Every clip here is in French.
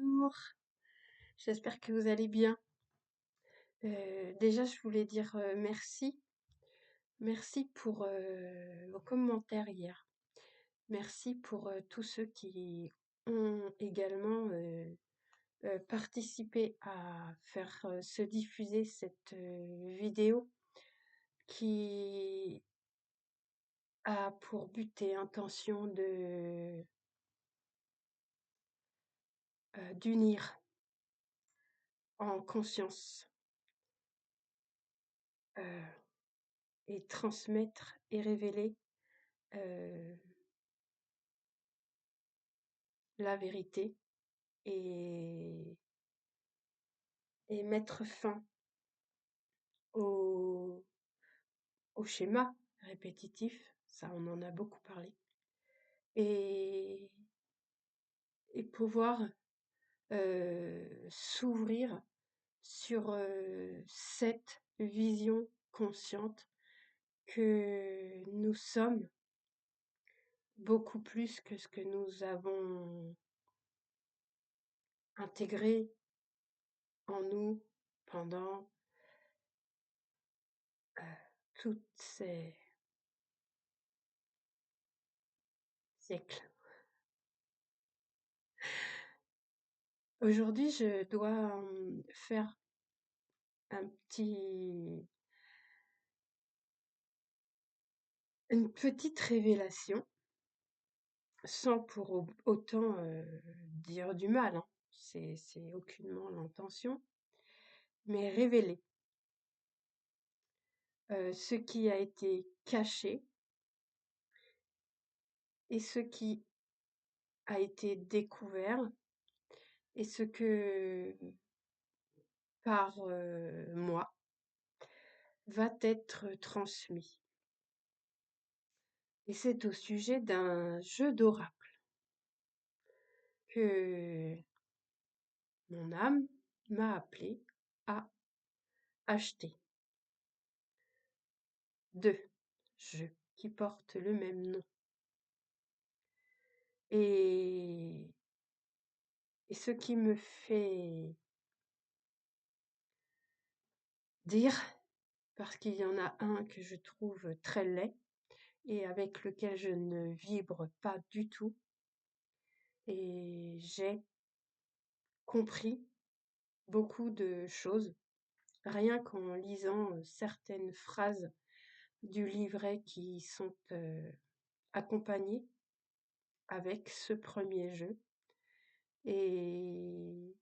Bonjour, j'espère que vous allez bien. Déjà, je voulais dire merci. Merci pour vos commentaires hier. Merci pour tous ceux qui ont également participé à faire se diffuser cette vidéo qui a pour but et intention de d'unir en conscience euh, et transmettre et révéler euh, la vérité et, et mettre fin au, au schéma répétitif, ça on en a beaucoup parlé, et, et pouvoir s'ouvrir sur cette vision consciente que nous sommes beaucoup plus que ce que nous avons intégré en nous pendant euh, tous ces siècles. Aujourd'hui, je dois faire un petit, une petite révélation, sans pour autant dire du mal, hein. C'est aucunement l'intention, mais révéler ce qui a été caché et ce qui a été découvert et ce que par moi va être transmis. Et c'est au sujet d'un jeu d'oracle que mon âme m'a appelé à acheter. 2 jeux qui portent le même nom. Et, et ce qui me fait dire, parce qu'il y en a un que je trouve très laid et avec lequel je ne vibre pas du tout, et j'ai compris beaucoup de choses rien qu'en lisant certaines phrases du livret qui sont accompagnées avec ce premier jeu. Et,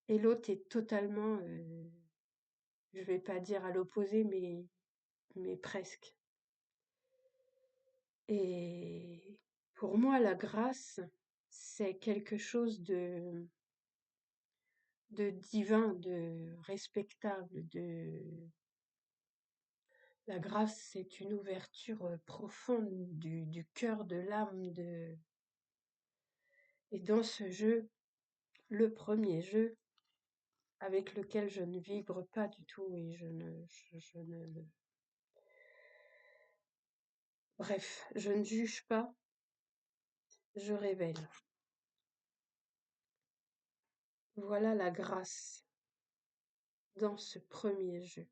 et l'autre est totalement, je vais pas dire à l'opposé, mais presque. Et pour moi, la grâce, c'est quelque chose de divin, de respectable, la grâce, c'est une ouverture profonde du cœur, de l'âme, et dans ce jeu, le premier jeu, avec lequel je ne vibre pas du tout et je ne, bref, je ne juge pas, je révèle. Voilà la grâce dans ce premier jeu.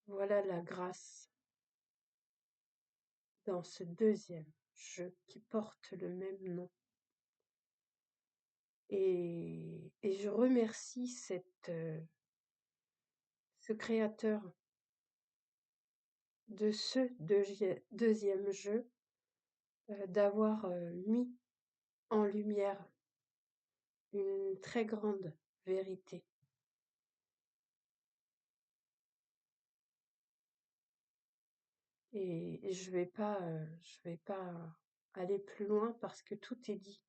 Voilà la grâce dans ce deuxième jeu qui porte le même nom. Et je remercie ce créateur de ce deuxième jeu d'avoir mis en lumière une très grande vérité. Et je vais pas aller plus loin parce que tout est dit.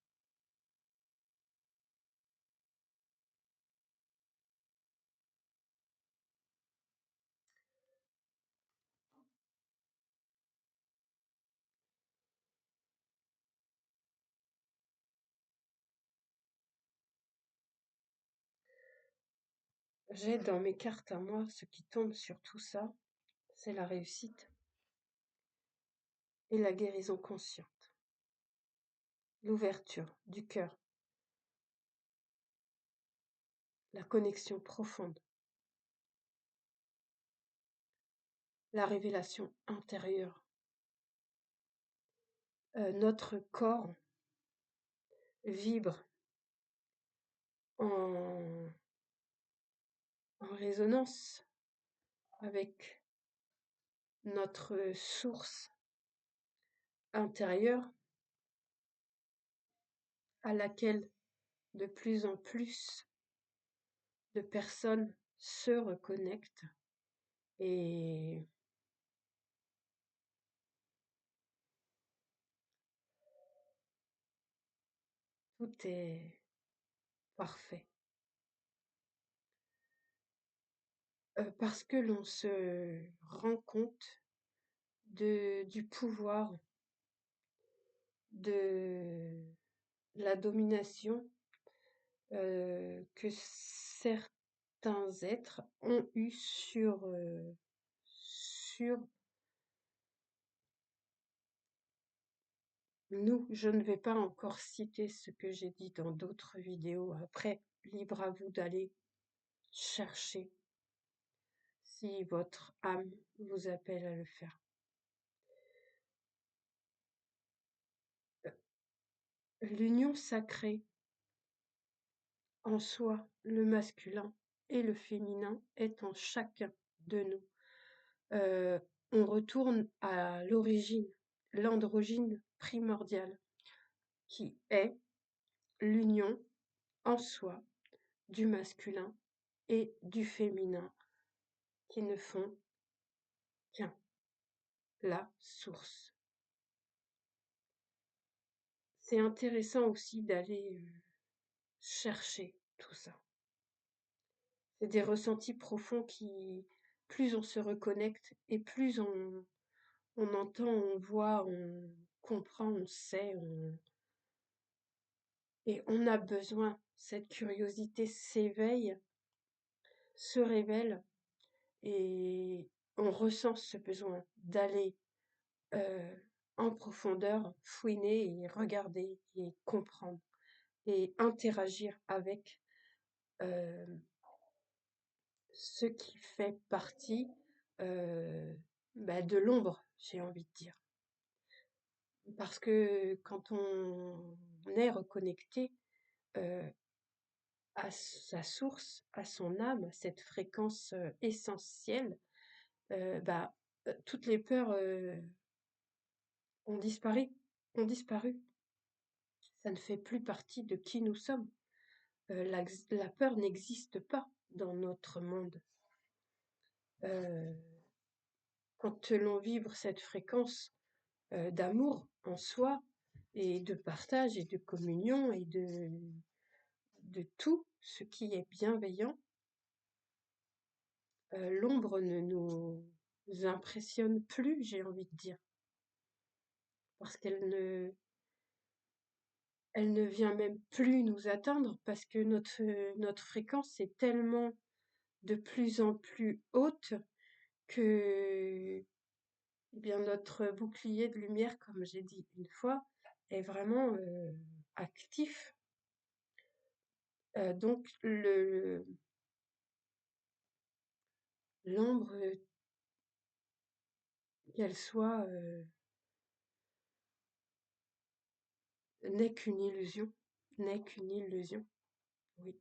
J'ai dans mes cartes à moi ce qui tombe sur tout ça, c'est la réussite et la guérison consciente, l'ouverture du cœur, la connexion profonde, la révélation intérieure. Notre corps vibre en, en résonance avec notre source intérieure à laquelle de plus en plus de personnes se reconnectent et tout est parfait. Parce que l'on se rend compte du pouvoir de la domination que certains êtres ont eu sur nous. Je ne vais pas encore citer ce que j'ai dit dans d'autres vidéos. Après, libre à vous d'aller chercher si votre âme vous appelle à le faire. L'union sacrée en soi, le masculin et le féminin est en chacun de nous. On retourne à l'origine, l'androgyne primordial, qui est l'union en soi du masculin et du féminin, qui ne font qu'un, la source. C'est intéressant aussi d'aller chercher tout ça. C'est des ressentis profonds qui, plus on se reconnecte et plus on entend, on voit, on comprend, on sait, et on a besoin, cette curiosité s'éveille, se révèle, et on ressent ce besoin d'aller en profondeur, fouiner et regarder et comprendre et interagir avec euh, ce qui fait partie de l'ombre, j'ai envie de dire. Parce que quand on est reconnecté à sa source, à son âme, à cette fréquence essentielle, euh, bah, toutes les peurs ont disparu, ont disparu. Ça ne fait plus partie de qui nous sommes. La peur n'existe pas dans notre monde. Euh, Quand l'on vibre cette fréquence d'amour en soi et de partage et de communion et de tout ce qui est bienveillant, l'ombre ne nous impressionne plus, j'ai envie de dire, parce elle ne vient même plus nous atteindre, parce que notre fréquence est tellement de plus en plus haute que eh bien, notre bouclier de lumière, comme j'ai dit une fois, est vraiment actif. Donc l'ombre, qu'elle soit, n'est qu'une illusion, n'est qu'une illusion, oui.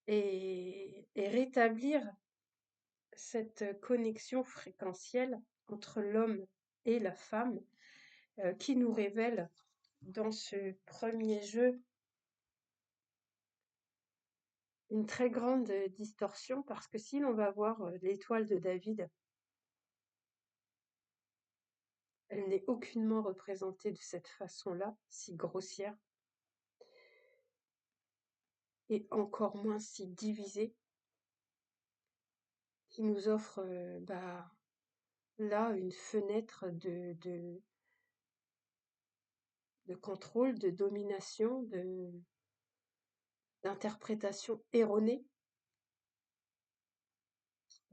Et rétablir cette connexion fréquentielle entre l'homme et la femme qui nous révèle dans ce premier jeu une très grande distorsion, parce que si l'on va voir l'étoile de David, elle n'est aucunement représentée de cette façon-là, si grossière, et encore moins si divisée, qui nous offre là une fenêtre de contrôle, de domination, d'interprétation erronée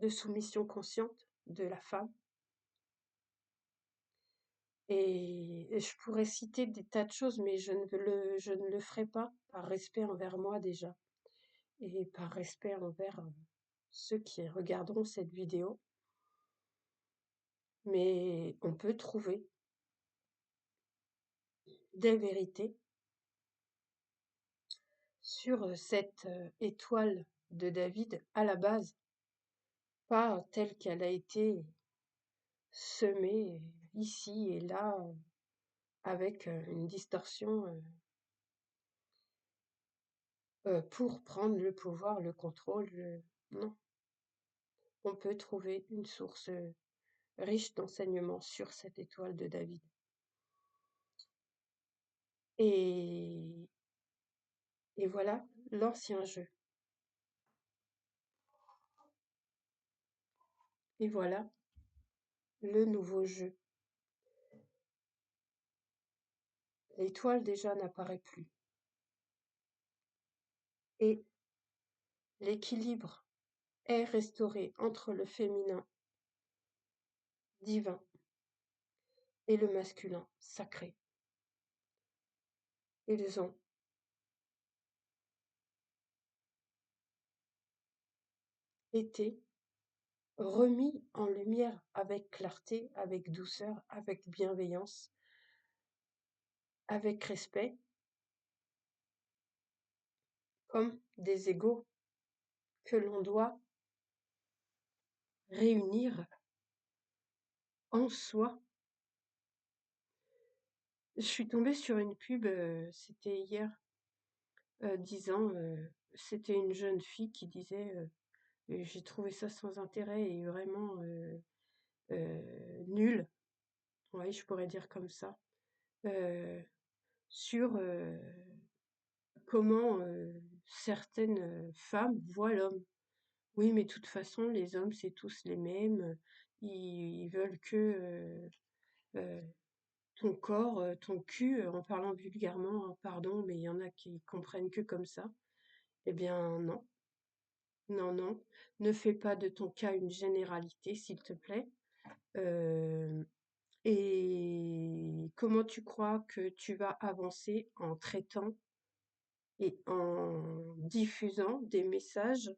de soumission consciente de la femme. Et je pourrais citer des tas de choses, mais je ne le ferai pas par respect envers moi déjà, et par respect envers ceux qui regarderont cette vidéo. Mais on peut trouver des vérités sur cette étoile de David à la base, pas telle qu'elle a été semée ici et là avec une distorsion pour prendre le pouvoir, le contrôle. Non, on peut trouver une source riche d'enseignements sur cette étoile de David. Et, et voilà l'ancien jeu. Et voilà le nouveau jeu. L'étoile déjà n'apparaît plus. Et l'équilibre est restauré entre le féminin divin et le masculin sacré. Ils ont été remis en lumière avec clarté, avec douceur, avec bienveillance, avec respect, comme des égaux que l'on doit réunir en soi. Je suis tombée sur une pub, c'était hier, disant, c'était une jeune fille qui disait, j'ai trouvé ça sans intérêt et vraiment nul, ouais, je pourrais dire comme ça, euh, sur comment certaines femmes voient l'homme. Oui, mais de toute façon, les hommes, c'est tous les mêmes. Ils veulent que euh, ton corps, ton cul, en parlant vulgairement, hein, pardon, mais il y en a qui comprennent que comme ça. Eh bien, non, non, non. Ne fais pas de ton cas une généralité, s'il te plaît. Euh, et comment tu crois que tu vas avancer en traitant et en diffusant des messages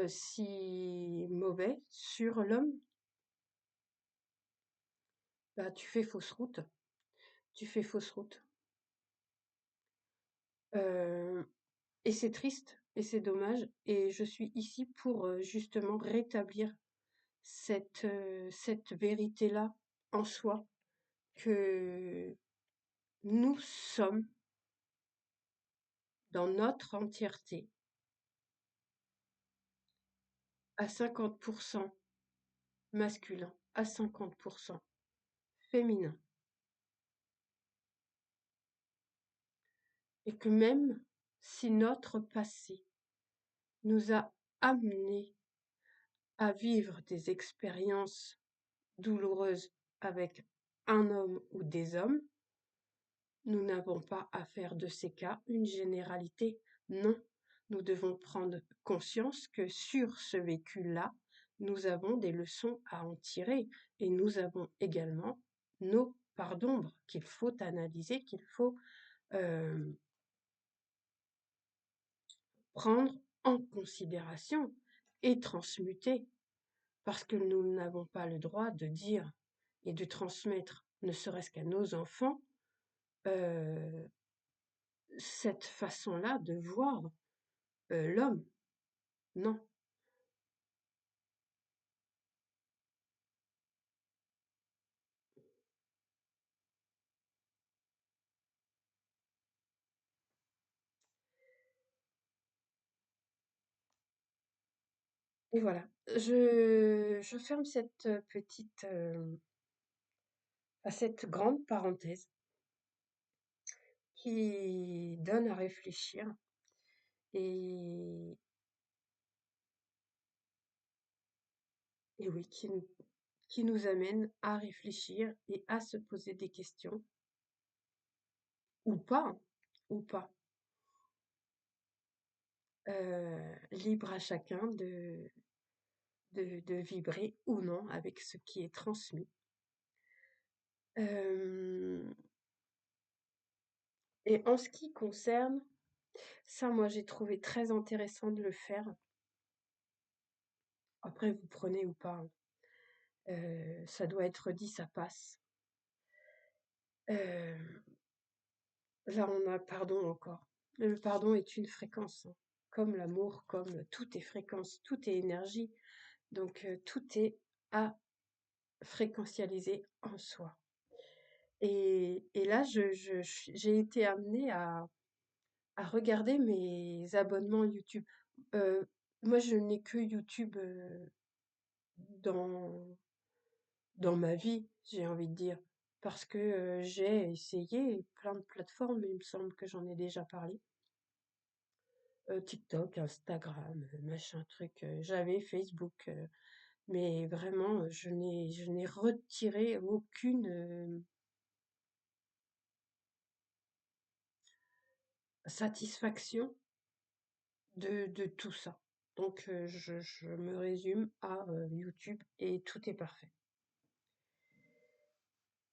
si mauvais sur l'homme? Bah, tu fais fausse route. Tu fais fausse route. Euh, et c'est triste et c'est dommage. Et je suis ici pour justement rétablir cette vérité-là en soi, que nous sommes dans notre entièreté à 50% masculin, à 50% féminin. Et que même si notre passé nous a amenés à vivre des expériences douloureuses avec un homme ou des hommes, nous n'avons pas à faire de ces cas une généralité. Non, nous devons prendre conscience que sur ce vécu-là, nous avons des leçons à en tirer et nous avons également nos parts d'ombre qu'il faut analyser, qu'il faut euh, prendre en considération et transmuter, parce que nous n'avons pas le droit de dire et de transmettre, ne serait-ce qu'à nos enfants, euh, cette façon-là de voir l'homme. Non. Et voilà. Je ferme cette petite, cette grande parenthèse qui donne à réfléchir et, et oui, qui nous amène à réfléchir et à se poser des questions, ou pas, hein, ou pas. Libre à chacun de vibrer ou non avec ce qui est transmis. Hem Et en ce qui concerne ça, moi, j'ai trouvé très intéressant de le faire. Après, vous prenez ou pas, hein. Ça doit être dit, ça passe. Hem, Là, on a pardon encore. Le pardon est une fréquence, hein, comme l'amour, comme tout est fréquence, tout est énergie, donc tout est à fréquentialiser en soi. Et là, j'ai été amenée à regarder mes abonnements YouTube. Heu, Moi, je n'ai que YouTube, dans dans ma vie, j'ai envie de dire. Parce que, j'ai essayé plein de plateformes, il me semble que j'en ai déjà parlé. TikTok, Instagram, machin truc, j'avais Facebook, mais vraiment, je n'ai retiré aucune, satisfaction de tout ça. Donc je me résume à, YouTube et tout est parfait.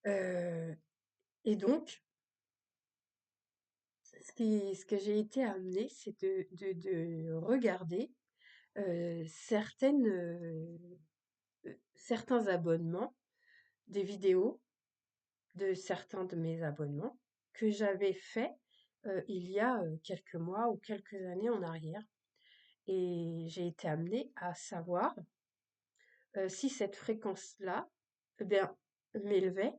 Heu et donc ce que j'ai été amenée, c'est de regarder, certains abonnements, des vidéos de certains de mes abonnements que j'avais fait, il y a, quelques mois ou quelques années en arrière, et j'ai été amenée à savoir, si cette fréquence-là, eh bien, m'élevait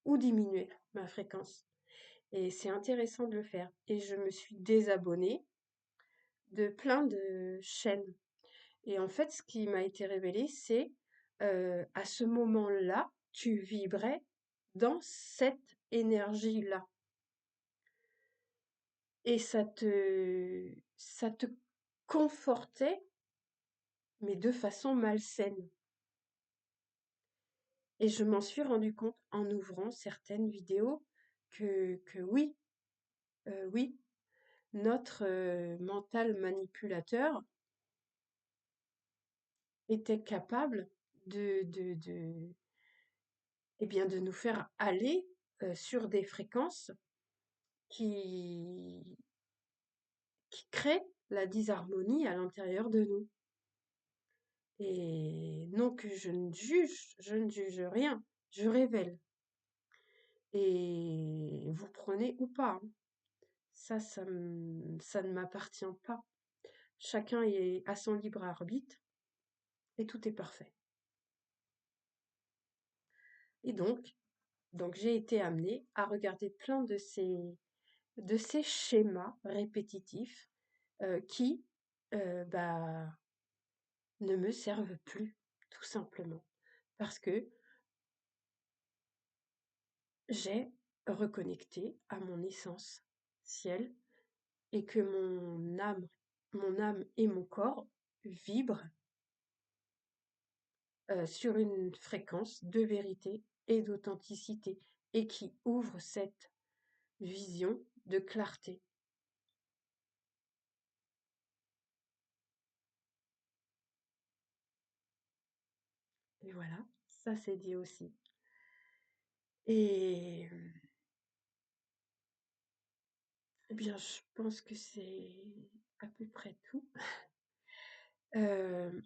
ou diminuait ma fréquence, et c'est intéressant de le faire, et je me suis désabonnée de plein de chaînes. Et en fait, ce qui m'a été révélé, c'est, à ce moment-là, tu vibrais dans cette énergie-là, et ça te confortait, mais de façon malsaine. Et je m'en suis rendu compte en ouvrant certaines vidéos que oui, oui, notre, mental manipulateur était capable de eh bien, de nous faire aller, sur des fréquences qui créent la disharmonie à l'intérieur de nous. Et non, que je ne juge rien, je révèle. Et vous prenez ou pas, hein. Ça ne m'appartient pas. Chacun est à son libre arbitre et tout est parfait. Et donc j'ai été amenée à regarder plein de ces schémas répétitifs, qui, bah, ne me servent plus, tout simplement. Parce que j'ai reconnecté à mon essence ciel, et que mon âme et mon corps vibrent, sur une fréquence de vérité et d'authenticité, et qui ouvre cette vision de clarté. Et voilà, ça c'est dit aussi. Et eh bien, je pense que c'est à peu près tout. Euh,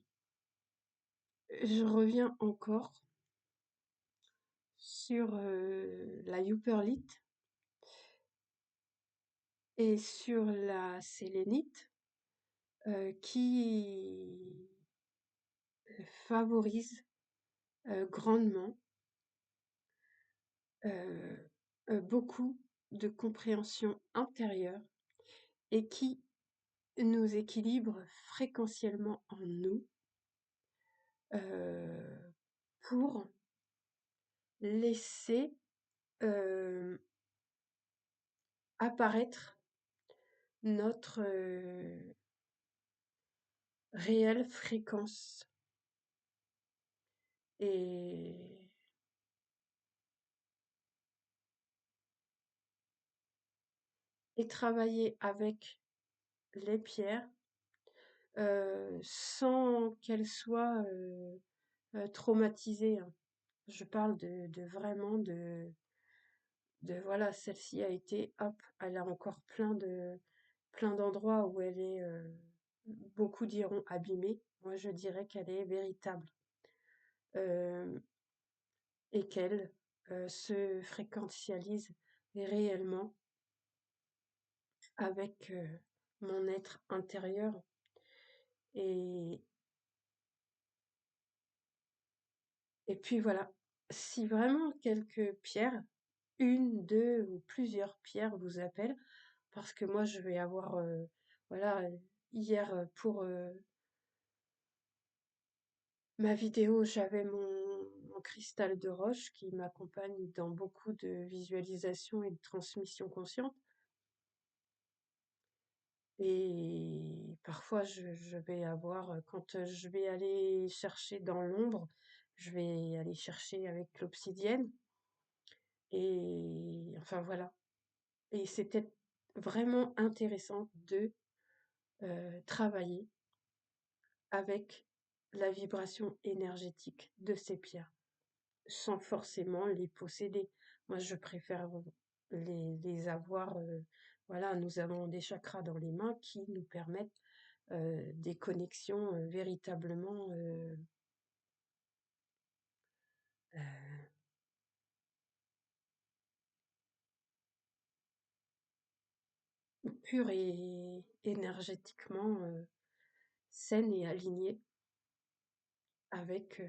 je reviens encore sur la Hyperlite et sur la sélénite, qui favorise grandement, euh, beaucoup de compréhension intérieure, et qui nous équilibre fréquentiellement en nous, euh, pour laisser euh, apparaître notre réelle fréquence, et, et travailler avec les pierres sans qu'elle soit traumatisée, hein. Je parle de vraiment voilà, celle-ci a été, hop, elle a encore plein d'endroits où elle est, beaucoup diront abîmée. Moi, je dirais qu'elle est véritable, euh, et qu'elle se fréquentialise réellement avec mon être intérieur. Et, et puis voilà, si vraiment quelques pierres, une, deux ou plusieurs pierres vous appellent, parce que moi je vais avoir, voilà, hier pour ma vidéo, j'avais mon cristal de roche qui m'accompagne dans beaucoup de visualisation et de transmission consciente. Et parfois, je vais avoir, quand je vais aller chercher dans l'ombre, je vais aller chercher avec l'obsidienne. Et enfin voilà. Et c'était vraiment intéressant de travailler avec la vibration énergétique de ces pierres, sans forcément les posséder. Moi, je préfère les avoir. Voilà, nous avons des chakras dans les mains qui nous permettent des connexions véritablement euh, pures et énergétiquement saines et alignées avec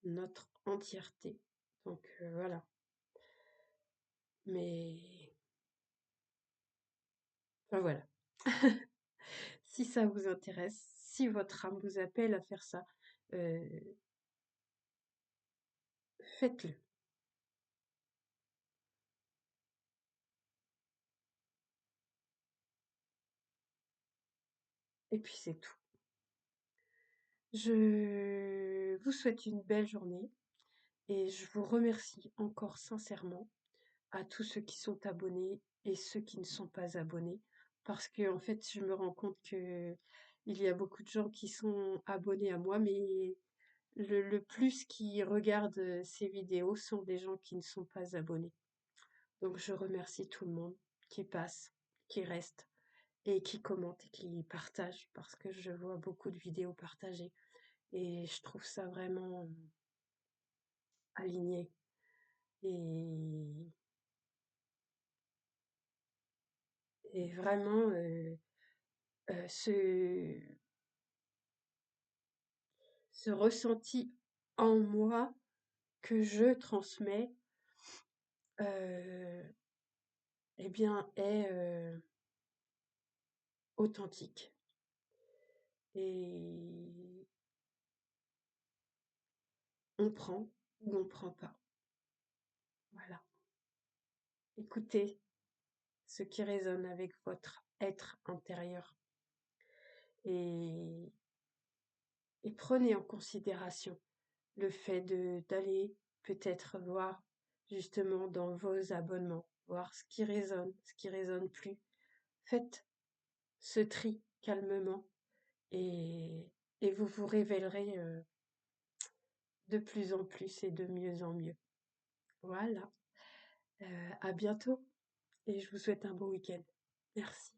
notre entièreté. Donc voilà. Mais enfin voilà. Si ça vous intéresse, si votre âme vous appelle à faire ça, euh, faites-le. Et puis c'est tout. Je vous souhaite une belle journée et je vous remercie encore sincèrement à tous ceux qui sont abonnés et ceux qui ne sont pas abonnés, parce que en fait, je me rends compte que il y a beaucoup de gens qui sont abonnés à moi, mais le plus qui regardent ces vidéos sont des gens qui ne sont pas abonnés. Donc je remercie tout le monde qui passe, qui reste et qui commente et qui partage, parce que je vois beaucoup de vidéos partagées et je trouve ça vraiment aligné. Et, et vraiment, ce, ce ressenti en moi que je transmets, euh, eh bien, est authentique. Et on prend ou on prend pas. Voilà. Écoutez ce qui résonne avec votre être intérieur et, et prenez en considération le fait d'aller peut-être voir justement dans vos abonnements, voir ce qui résonne plus. Faites ce tri calmement et, et vous vous révélerez de plus en plus et de mieux en mieux. Voilà. À bientôt et je vous souhaite un bon week-end. Merci.